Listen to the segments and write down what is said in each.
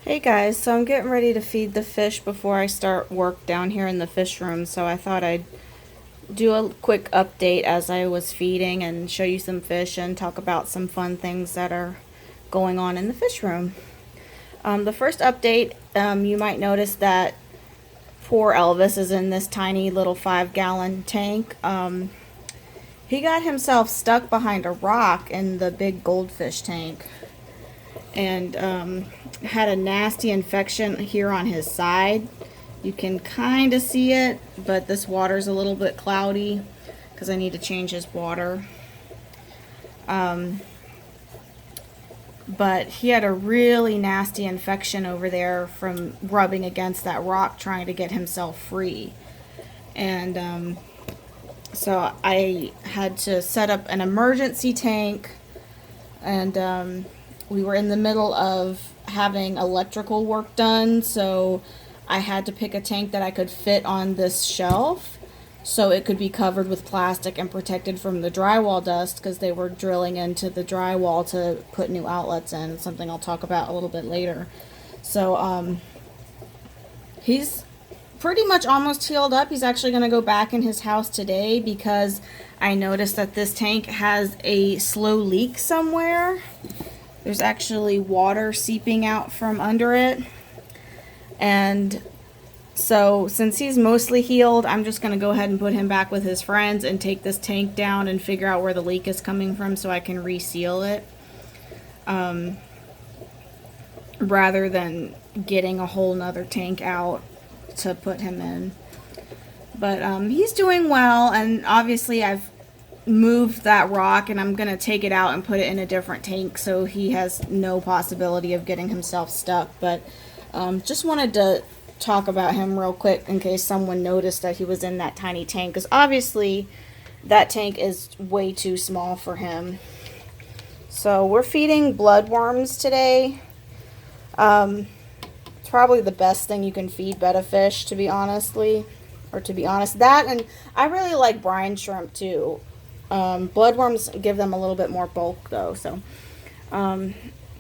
Hey guys, so I'm getting ready to feed the fish before I start work down here in the fish room, so I thought I'd do a quick update as I was feeding and show you some fish and talk about some fun things that are going on in the fish room. The first update, you might notice that poor Elvis is in this tiny little 5-gallon tank. He got himself stuck behind a rock in the big goldfish tank and had a nasty infection here on his side. You can kind of see it, but this water's a little bit cloudy because I need to change his water. But he had a really nasty infection over there from rubbing against that rock trying to get himself free. And so I had to set up an emergency tank, and we were in the middle of having electrical work done, so I had to pick a tank that I could fit on this shelf so it could be covered with plastic and protected from the drywall dust because they were drilling into the drywall to put new outlets in, something I'll talk about a little bit later. So he's pretty much almost healed up. He's actually going to go back in his house today because I noticed that this tank has a slow leak somewhere. There's actually water seeping out from under it. And so since he's mostly healed, I'm just going to go ahead and put him back with his friends and take this tank down and figure out where the leak is coming from so I can reseal it. Rather than getting a whole nother tank out to put him in. But he's doing well, and obviously I've moved that rock and I'm going to take it out and put it in a different tank so he has no possibility of getting himself stuck. But just wanted to talk about him real quick in case someone noticed that he was in that tiny tank, because obviously that tank is way too small for him. So we're feeding bloodworms today. It's probably the best thing you can feed betta fish, to be honest. That, and I really like brine shrimp too. Bloodworms give them a little bit more bulk though. So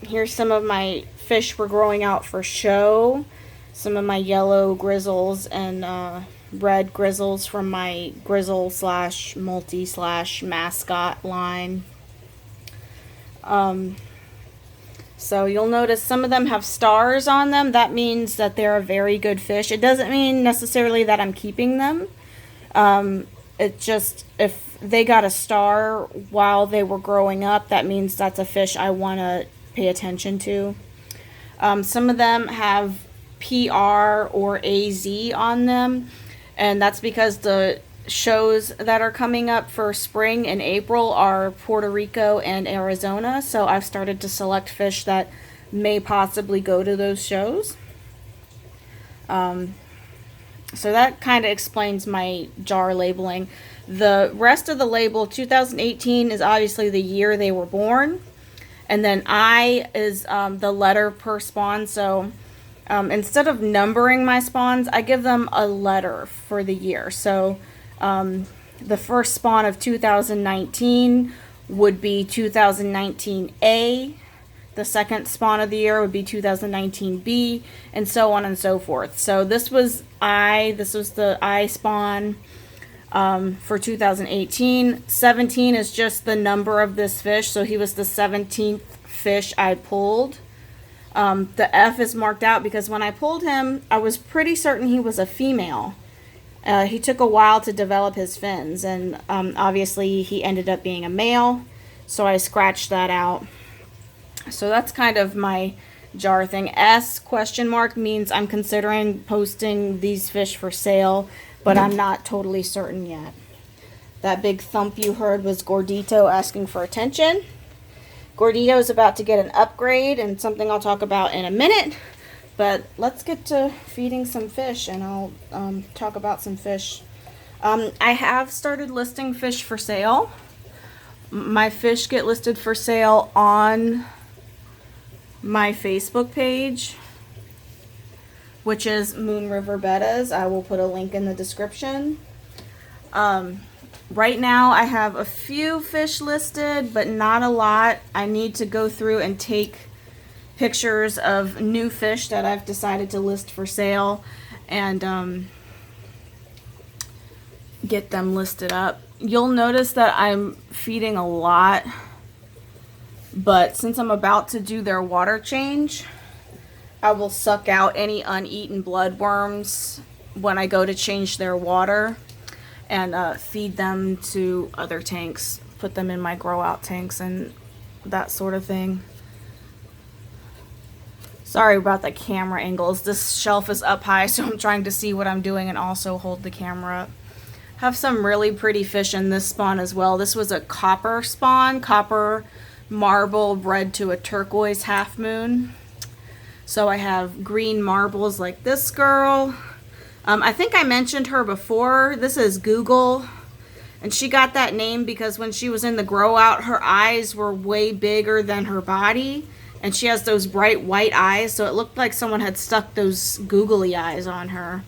here's some of my fish we're growing out for show. Some of my yellow grizzles and red grizzles from my grizzle slash multi slash mascot line. So you'll notice some of them have stars on them. That means that they're a very good fish. It doesn't mean necessarily that I'm keeping them. It just, if they got a star while they were growing up, that means that's a fish I want to pay attention to. Some of them have PR or AZ on them, and that's because the shows that are coming up for spring in April are Puerto Rico and Arizona, so I've started to select fish that may possibly go to those shows. So that kind of explains my jar labeling. The rest of the label, 2018, is obviously the year they were born, and then I is the letter per spawn. So instead of numbering my spawns, I give them a letter for the year. So the first spawn of 2019 would be 2019A. The second spawn of the year would be 2019B, and so on and so forth. So this was I. This was the I spawn for 2018. 17 is just the number of this fish, so he was the 17th fish I pulled. The F is marked out because when I pulled him, I was pretty certain he was a female. He took a while to develop his fins, and obviously he ended up being a male, so I scratched that out. So that's kind of my jar thing. S question mark means I'm considering posting these fish for sale, but I'm not totally certain yet. That big thump you heard was Gordito asking for attention. Gordito is about to get an upgrade, and something I'll talk about in a minute. But let's get to feeding some fish, and I'll talk about some fish. I have started listing fish for sale. My fish get listed for sale on my Facebook page, which is Moon River Bettas. I will put a link in the description. Right now I have a few fish listed, but not a lot. I need to go through and take pictures of new fish that I've decided to list for sale and get them listed up. You'll notice that I'm feeding a lot, but since I'm about to do their water change, I will suck out any uneaten bloodworms when I go to change their water and feed them to other tanks, put them in my grow out tanks and that sort of thing. Sorry about the camera angles. This shelf is up high, so I'm trying to see what I'm doing and also hold the camera up. Have some really pretty fish in this spawn as well. This was a copper spawn, copper marble bred to a turquoise half moon. So I have green marbles like this girl. I think I mentioned her before. This is Google. And she got that name because when she was in the grow out, her eyes were way bigger than her body. And she has those bright white eyes, so it looked like someone had stuck those googly eyes on her.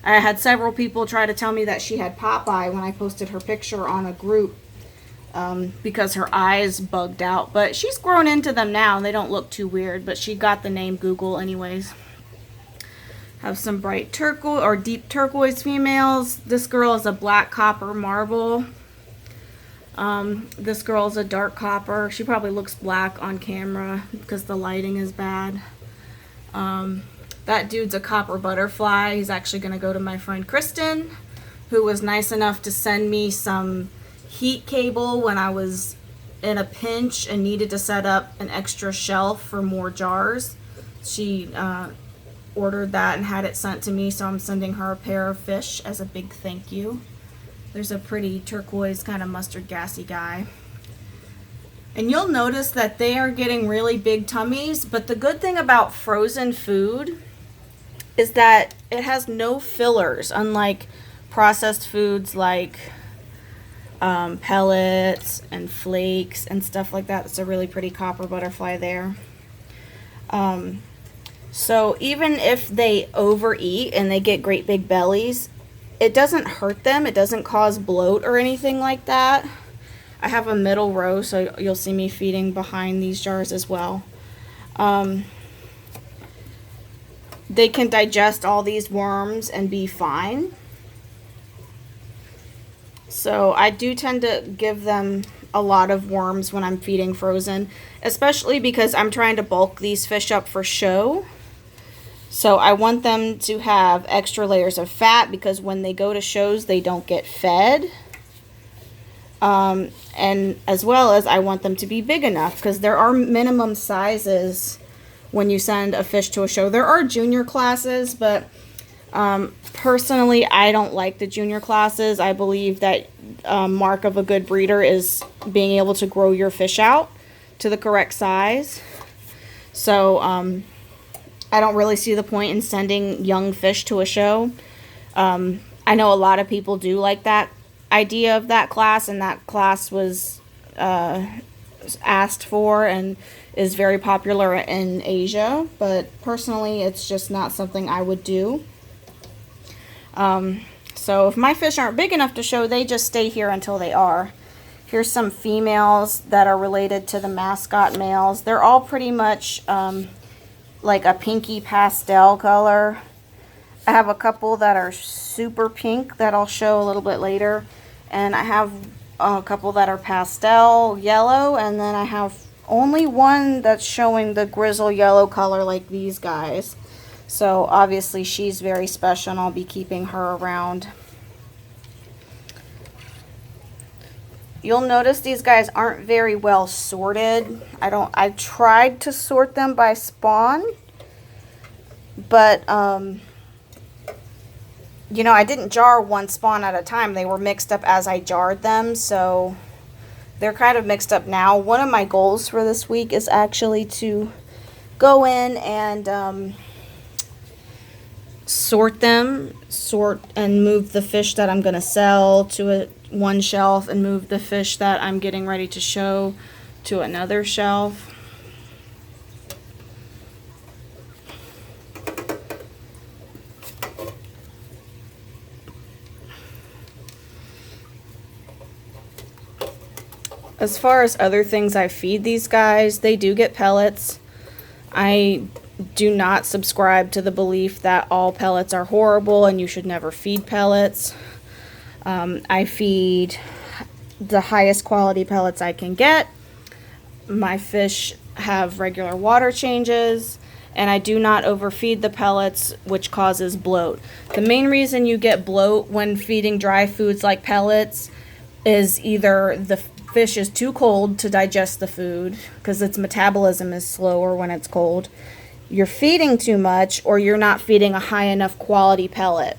I had several people try to tell me that she had Popeye when I posted her picture on a group because her eyes bugged out. But she's grown into them now, and they don't look too weird, but she got the name Google anyways. Have some bright turquoise or deep turquoise females. This girl is a black copper marble. This girl is a dark copper. She probably looks black on camera because the lighting is bad. That dude's a copper butterfly. He's actually going to go to my friend Kristen, who was nice enough to send me some heat cable when I was in a pinch and needed to set up an extra shelf for more jars. She ordered that and had it sent to me, so I'm sending her a pair of fish as a big thank you. There's a pretty turquoise kind of mustard gassy guy. And you'll notice that they are getting really big tummies, but the good thing about frozen food is that it has no fillers, unlike processed foods like pellets and flakes and stuff like that. It's a really pretty copper butterfly there. So even if they overeat and they get great big bellies, it doesn't hurt them. It doesn't cause bloat or anything like that. I have a middle row, so you'll see me feeding behind these jars as well. They can digest all these worms and be fine. So I do tend to give them a lot of worms when I'm feeding frozen, especially because I'm trying to bulk these fish up for show. So I want them to have extra layers of fat because when they go to shows, they don't get fed. And as well as I want them to be big enough because there are minimum sizes when you send a fish to a show. There are junior classes, but personally, I don't like the junior classes. I believe that mark of a good breeder is being able to grow your fish out to the correct size. So I don't really see the point in sending young fish to a show. I know a lot of people do like that idea of that class, and that class was asked for and is very popular in Asia, but personally it's just not something I would do. So if my fish aren't big enough to show, they just stay here until they are. Here's some females that are related to the mascot males. They're all pretty much like a pinky pastel color. I have a couple that are super pink that I'll show a little bit later, and I have a couple that are pastel yellow, and then I have only one that's showing the grizzle yellow color like these guys. So obviously she's very special and I'll be keeping her around. You'll notice these guys aren't very well sorted. I tried to sort them by spawn, but you know, I didn't jar one spawn at a time. They were mixed up as I jarred them, so they're kind of mixed up now. One of my goals for this week is actually to go in and sort and move the fish that I'm going to sell to one shelf and move the fish that I'm getting ready to show to another shelf. As far as other things I feed these guys, they do get pellets. I do not subscribe to the belief that all pellets are horrible and you should never feed pellets. I feed the highest quality pellets I can get. My fish have regular water changes, and I do not overfeed the pellets, which causes bloat. The main reason you get bloat when feeding dry foods like pellets is either the fish is too cold to digest the food because its metabolism is slower when it's cold, you're feeding too much, or you're not feeding a high enough quality pellet.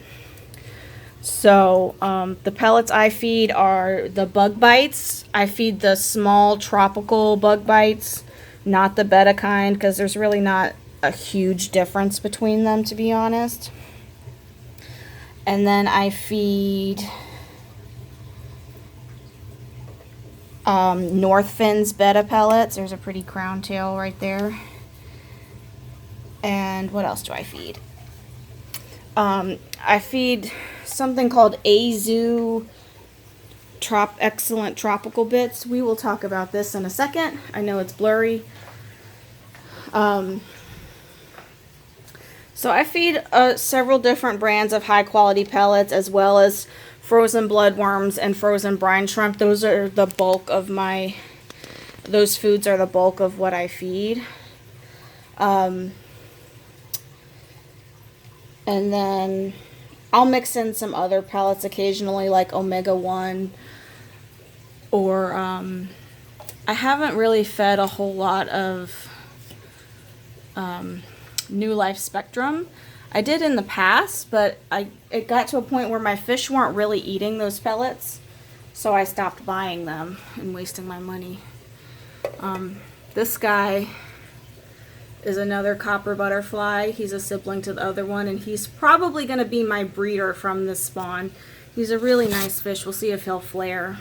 So the pellets I feed are the bug bites. I feed the small tropical bug bites, not the betta kind, because there's really not a huge difference between them, to be honest. And then I feed North Finn's betta pellets. There's a pretty crown tail right there. And what else do I feed? I feed something called Azu Excellent Tropical Bits. We will talk about this in a second. I know it's blurry. So I feed several different brands of high quality pellets, as well as frozen bloodworms and frozen brine shrimp. Those are the bulk of those foods are the bulk of what I feed. And then I'll mix in some other pellets occasionally, like omega-1, or I haven't really fed a whole lot of New Life Spectrum. I did in the past, but it got to a point where my fish weren't really eating those pellets, so I stopped buying them and wasting my money. This guy is another copper butterfly. He's a sibling to the other one, and he's probably going to be my breeder from this spawn. He's a really nice fish. We'll see if he'll flare.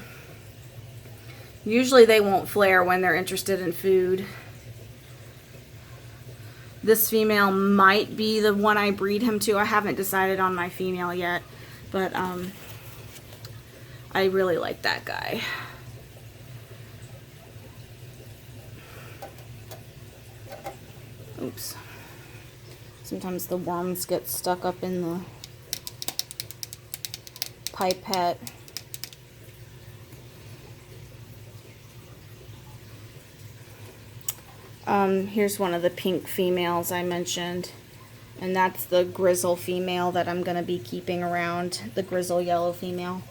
Usually they won't flare when they're interested in food. This female might be the one I breed him to. I haven't decided on my female yet, but I really like that guy. Oops. Sometimes the worms get stuck up in the pipette. Here's one of the pink females I mentioned, and that's the grizzle female that I'm going to be keeping around, the grizzle yellow female.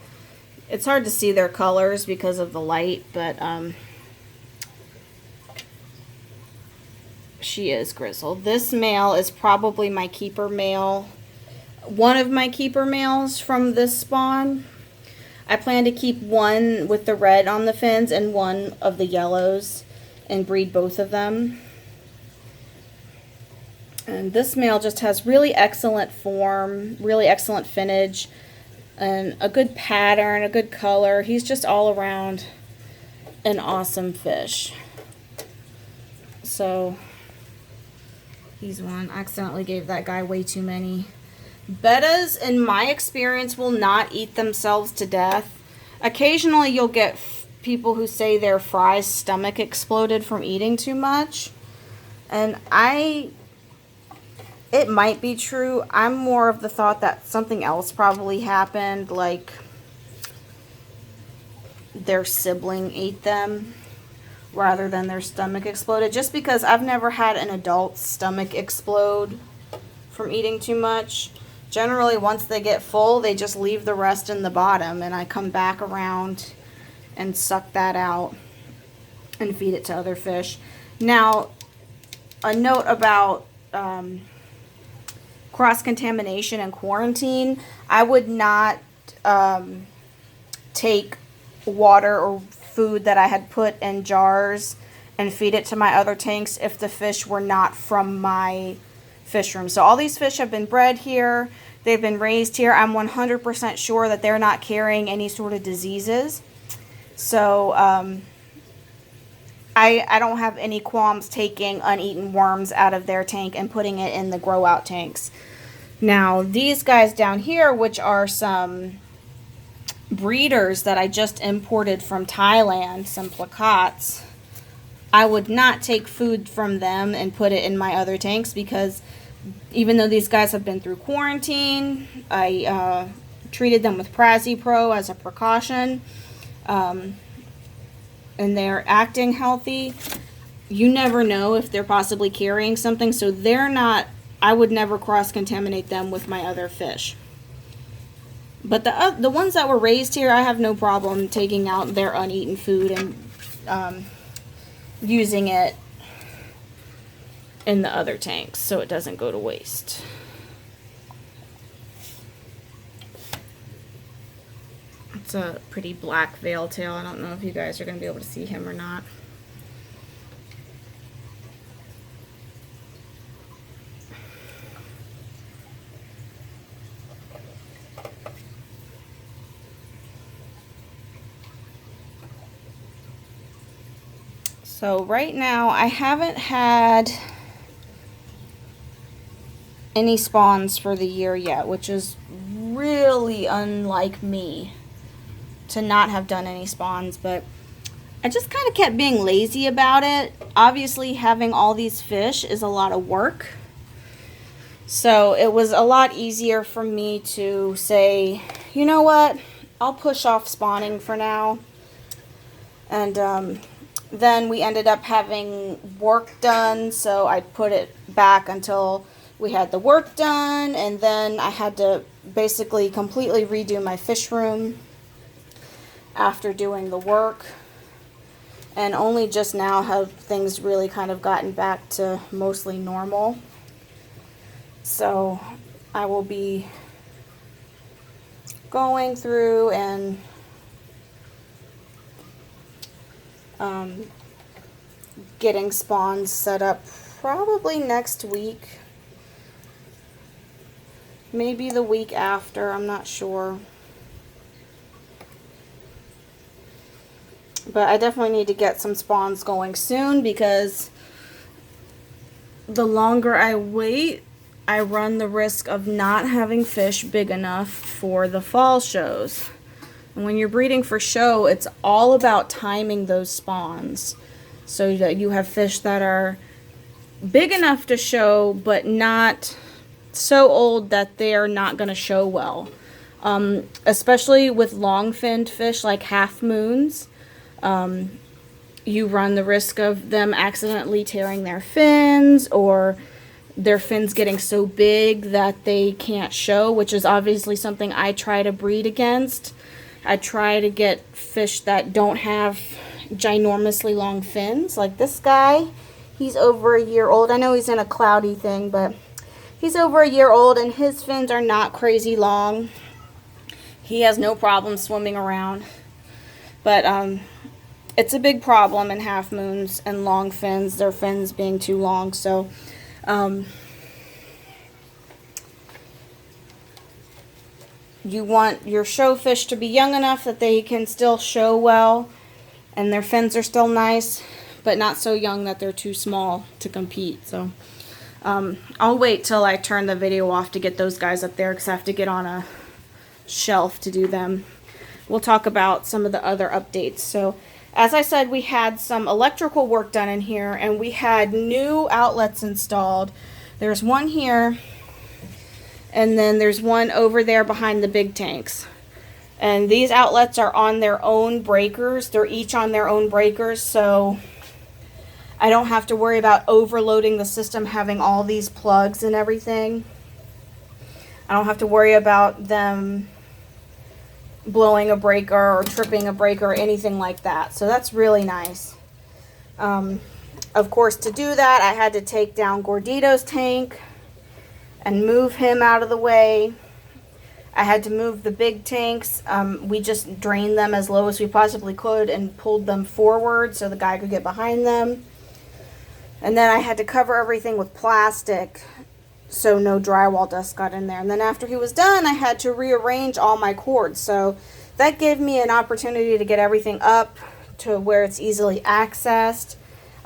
It's hard to see their colors because of the light, but she is grizzle. This male is probably my keeper male, one of my keeper males from this spawn. I plan to keep one with the red on the fins and one of the yellows and breed both of them. And this male just has really excellent form, really excellent finnage, and a good pattern, a good color. He's just all around an awesome fish. So he's one. I accidentally gave that guy way too many. Bettas, in my experience, will not eat themselves to death. Occasionally you'll get people who say their fry's stomach exploded from eating too much. And it might be true. I'm more of the thought that something else probably happened, like their sibling ate them rather than their stomach exploded, just because I've never had an adult's stomach explode from eating too much. Generally, once they get full, they just leave the rest in the bottom, and I come back around and suck that out and feed it to other fish. Now, a note about cross-contamination and quarantine. I would not take water or food that I had put in jars and feed it to my other tanks if the fish were not from my fish room. So all these fish have been bred here. They've been raised here. I'm 100% sure that they're not carrying any sort of diseases. So I don't have any qualms taking uneaten worms out of their tank and putting it in the grow out tanks. Now these guys down here, which are some breeders that I just imported from Thailand, some placots. I would not take food from them and put it in my other tanks, because even though these guys have been through quarantine, I treated them with Pro as a precaution, and they're acting healthy. You never know if they're possibly carrying something, so they're not, I would never cross-contaminate them with my other fish. But the ones that were raised here, I have no problem taking out their uneaten food and using it in the other tanks so it doesn't go to waste. It's a pretty black veil tail. I don't know if you guys are going to be able to see him or not. So right now I haven't had any spawns for the year yet, which is really unlike me to not have done any spawns, but I just kind of kept being lazy about it. Obviously having all these fish is a lot of work, so it was a lot easier for me to say, you know what, I'll push off spawning for now. And then we ended up having work done, so I put it back until we had the work done, and then I had to basically completely redo my fish room after doing the work. And only just now have things really kind of gotten back to mostly normal. So I will be going through and getting spawns set up probably next week, maybe the week after, I'm not sure. But I definitely need to get some spawns going soon, because the longer I wait, I run the risk of not having fish big enough for the fall shows. And when you're breeding for show, it's all about timing those spawns so that you have fish that are big enough to show, but not so old that they're not going to show well. Especially with long-finned fish like half moons, you run the risk of them accidentally tearing their fins, or their fins getting so big that they can't show, which is obviously something I try to breed against. I try to get fish that don't have ginormously long fins. Like this guy, he's over a year old. I know he's in a cloudy thing, but he's over a year old and his fins are not crazy long. He has no problem swimming around. But it's a big problem in half moons and long fins, their fins being too long. So you want your show fish to be young enough that they can still show well and their fins are still nice, but not so young that they're too small to compete. So I'll wait till I turn the video off to get those guys up there, because I have to get on a shelf to do them. We'll talk about some of the other updates. So as I said, we had some electrical work done in here, and we had new outlets installed. There's one here, and then there's one over there behind the big tanks. And these outlets are on their own breakers. They're each on their own breakers, so I don't have to worry about overloading the system, having all these plugs and everything. I don't have to worry about them blowing a breaker or tripping a breaker or anything like that. So that's really nice. Of course, to do that, I had to take down Gordito's tank and move him out of the way. I had to move the big tanks. We just drained them as low as we possibly could and pulled them forward so the guy could get behind them. And then I had to cover everything with plastic so no drywall dust got in there. And then after he was done, I had to rearrange all my cords. So that gave me an opportunity to get everything up to where it's easily accessed.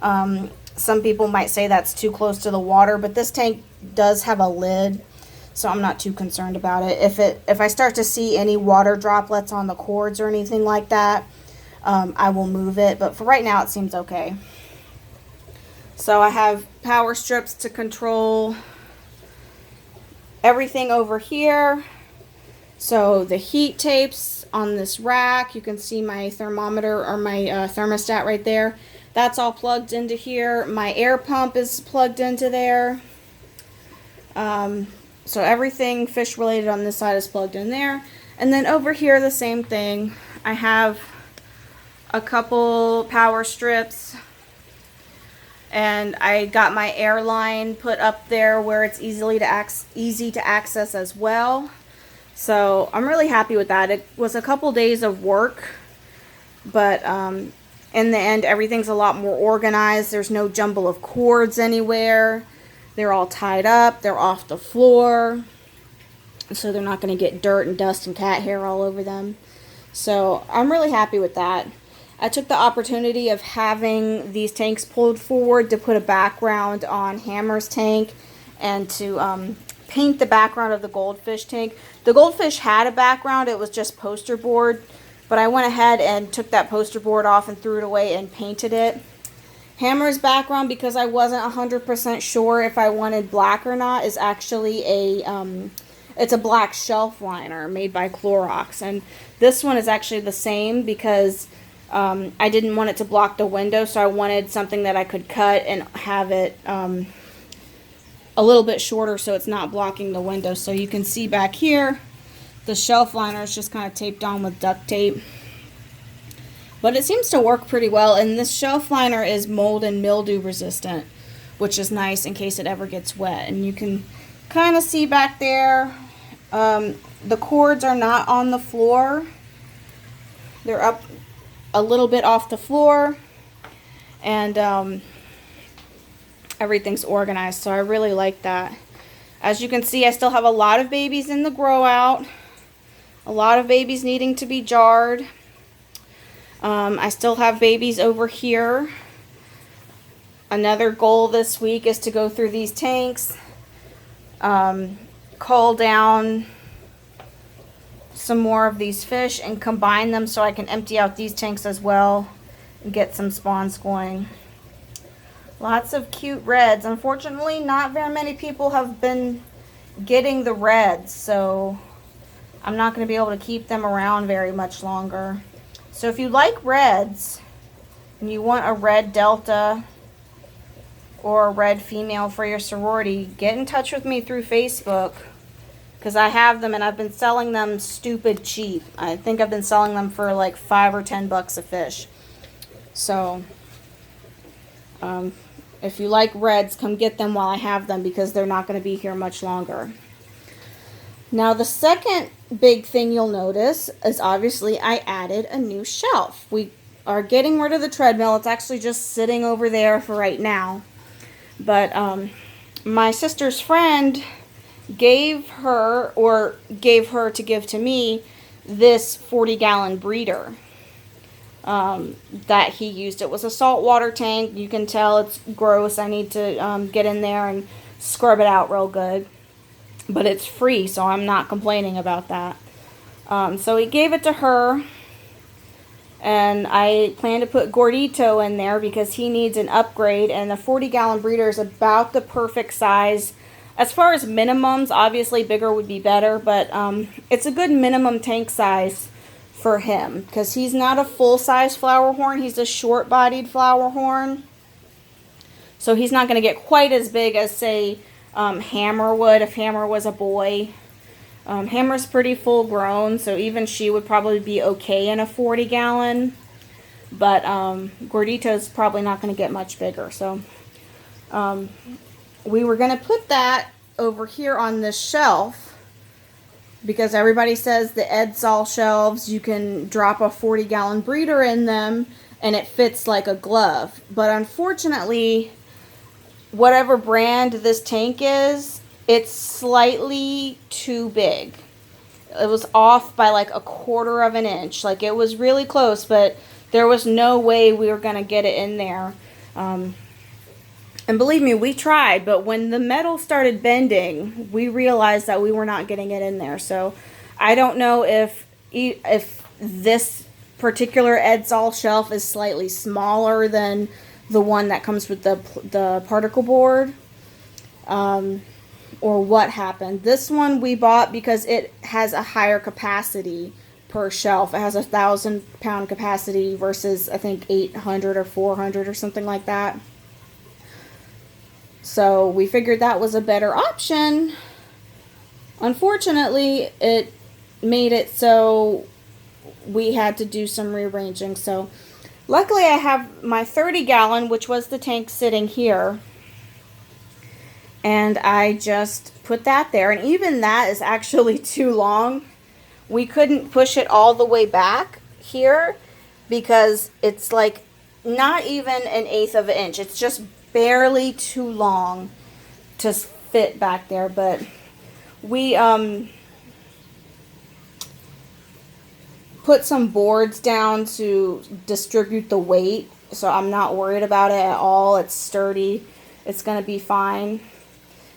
Some people might say that's too close to the water, but this tank does have a lid, so I'm not too concerned about it. If I start to see any water droplets on the cords or anything like that, I will move it. But for right now, it seems okay. So I have power strips to control everything over here. So the heat tapes on this rack, you can see my thermometer or my thermostat right there. That's all plugged into here. My air pump is plugged into there. So everything fish related on this side is plugged in there. And then over here, the same thing. I have a couple power strips, and I got my air line put up there where it's easy to access as well. So I'm really happy with that. It was a couple days of work, but in the end, everything's a lot more organized. There's no jumble of cords anywhere. They're all tied up. They're off the floor, so they're not going to get dirt and dust and cat hair all over them. So I'm really happy with that. I took the opportunity of having these tanks pulled forward to put a background on Hammer's tank and to paint the background of the goldfish tank. The goldfish had a background. It was just poster board, but I went ahead and took that poster board off and threw it away and painted it. Hammer's background, because I wasn't 100% sure if I wanted black or not, is actually it's a black shelf liner made by Clorox. And this one is actually the same because I didn't want it to block the window, so I wanted something that I could cut and have it a little bit shorter so it's not blocking the window. So you can see back here, the shelf liner is just kind of taped on with duct tape. But it seems to work pretty well, and this shelf liner is mold and mildew resistant, which is nice in case it ever gets wet. And you can kind of see back there, the cords are not on the floor. They're up a little bit off the floor, and everything's organized, so I really like that. As you can see, I still have a lot of babies in the grow out, a lot of babies needing to be jarred. I still have babies over here. Another goal this week is to go through these tanks, cull down some more of these fish and combine them so I can empty out these tanks as well and get some spawns going. Lots of cute reds. Unfortunately, not very many people have been getting the reds, so I'm not going to be able to keep them around very much longer. So if you like reds and you want a red delta or a red female for your sorority, get in touch with me through Facebook, because I have them and I've been selling them stupid cheap. I think I've been selling them for like $5 or $10 a fish. So if you like reds, come get them while I have them, because they're not going to be here much longer. Now the second big thing you'll notice is obviously I added a new shelf. We are getting rid of the treadmill. It's actually just sitting over there for right now. But my sister's friend gave her to give to me this 40-gallon breeder that he used. It was a saltwater tank. You can tell it's gross. I need to get in there and scrub it out real good. But it's free, so I'm not complaining about that. So he gave it to her, and I plan to put Gordito in there because he needs an upgrade, and the 40-gallon breeder is about the perfect size. As far as minimums, obviously bigger would be better, but it's a good minimum tank size for him because he's not a full-size flower horn. He's a short-bodied flower horn. So he's not going to get quite as big as, say, Hammer would if Hammer was a boy. Hammer's pretty full grown, so even she would probably be okay in a 40-gallon. But Gordito's probably not going to get much bigger. So we were going to put that over here on this shelf because everybody says the Edsall shelves, you can drop a 40-gallon breeder in them and it fits like a glove. But unfortunately, whatever brand this tank is, it's slightly too big. It was off by like 1/4 of an inch. Like, it was really close, but there was no way we were going to get it in there. And believe me, we tried, but when the metal started bending, we realized that we were not getting it in there. So I don't know if this particular Edsall shelf is slightly smaller than the one that comes with the particle board, or what happened. This one we bought because it has a higher capacity per shelf. It has 1,000-pound capacity versus I think 800 or 400 or something like that. So we figured that was a better option. Unfortunately, it made it so we had to do some rearranging. So luckily I have my 30-gallon, which was the tank, sitting here. And I just put that there. And even that is actually too long. We couldn't push it all the way back here because it's like not even 1/8 of an inch. It's just barely too long to fit back there. But we put some boards down to distribute the weight. So I'm not worried about it at all. It's sturdy. It's going to be fine.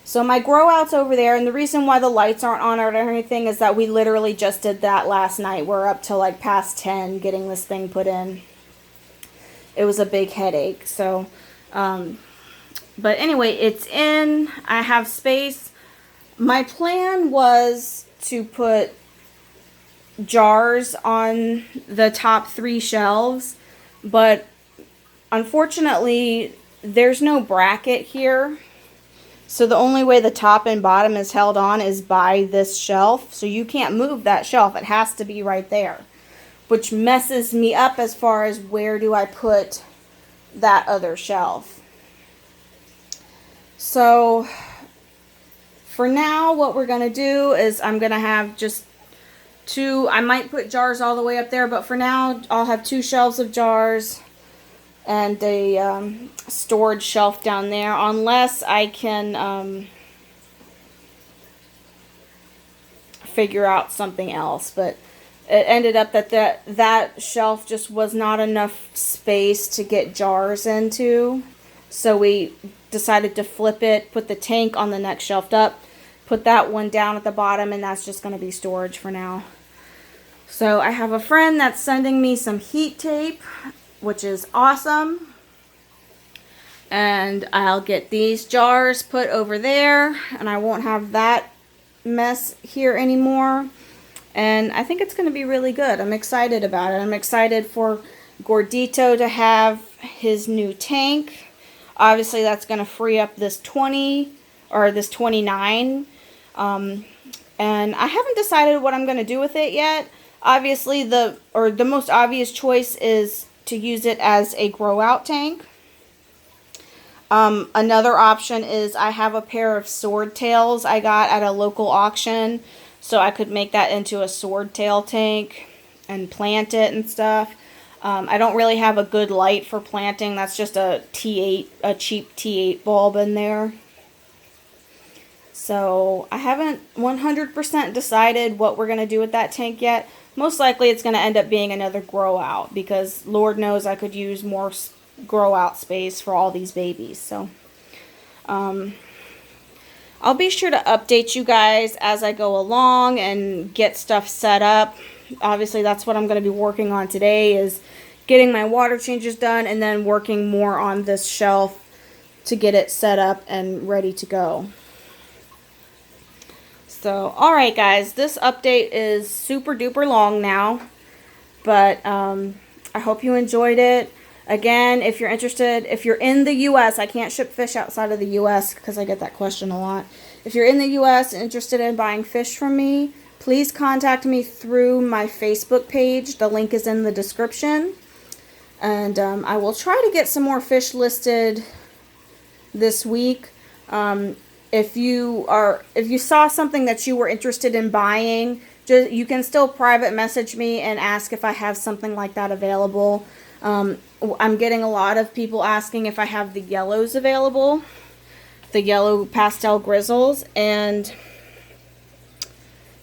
So my grow out's over there, and the reason why the lights aren't on or anything is that we literally just did that last night. We're up till like past 10 getting this thing put in. It was a big headache. So, but anyway, it's in. I have space. My plan was to put jars on the top 3 shelves, but unfortunately, there's no bracket here. So the only way the top and bottom is held on is by this shelf. So you can't move that shelf. It has to be right there, which messes me up as far as where do I put that other shelf. So for now, what we're going to do is I'm going to have just 2. I might put jars all the way up there, but for now, I'll have 2 shelves of jars and a storage shelf down there, unless I can figure out something else. But it ended up that shelf just was not enough space to get jars into, so we decided to flip it, put the tank on the next shelf up, put that one down at the bottom, and that's just going to be storage for now. So I have a friend that's sending me some heat tape, which is awesome. And I'll get these jars put over there, and I won't have that mess here anymore. And I think it's going to be really good. I'm excited about it. I'm excited for Gordito to have his new tank. Obviously, that's going to free up this 20 or this 29. And I haven't decided what I'm going to do with it yet. Obviously, the most obvious choice is to use it as a grow out tank. Another option is I have a pair of sword tails I got at a local auction, so I could make that into a sword tail tank and plant it and stuff. I don't really have a good light for planting. That's just a T8, a cheap T8 bulb in there. So I haven't 100% decided what we're going to do with that tank yet. Most likely it's going to end up being another grow out, because Lord knows I could use more grow out space for all these babies. So I'll be sure to update you guys as I go along and get stuff set up. Obviously that's what I'm going to be working on today, is getting my water changes done and then working more on this shelf to get it set up and ready to go. So, alright guys, this update is super duper long now, but I hope you enjoyed it. Again, if you're interested, if you're in the U.S., I can't ship fish outside of the U.S. because I get that question a lot. If you're in the U.S. and interested in buying fish from me, please contact me through my Facebook page. The link is in the description. And I will try to get some more fish listed this week. If you saw something that you were interested in buying, you can still private message me and ask if I have something like that available. I'm getting a lot of people asking if I have the yellows available, the yellow pastel grizzles, and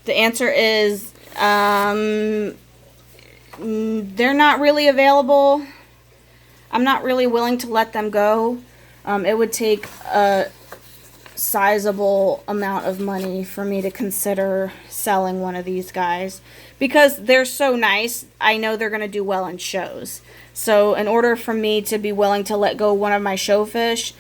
the answer is they're not really available. I'm not really willing to let them go. It would take sizable amount of money for me to consider selling one of these guys, because they're so nice. I know they're going to do well in shows. So in order for me to be willing to let go one of my show fish,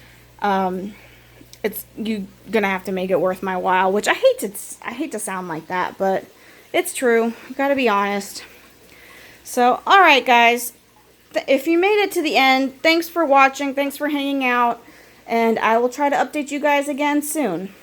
it's you gonna have to make it worth my while, which I hate to sound like that, but it's true. Gotta be honest. So, all right, guys. If you made it to the end, thanks for watching. Thanks for hanging out. And I will try to update you guys again soon.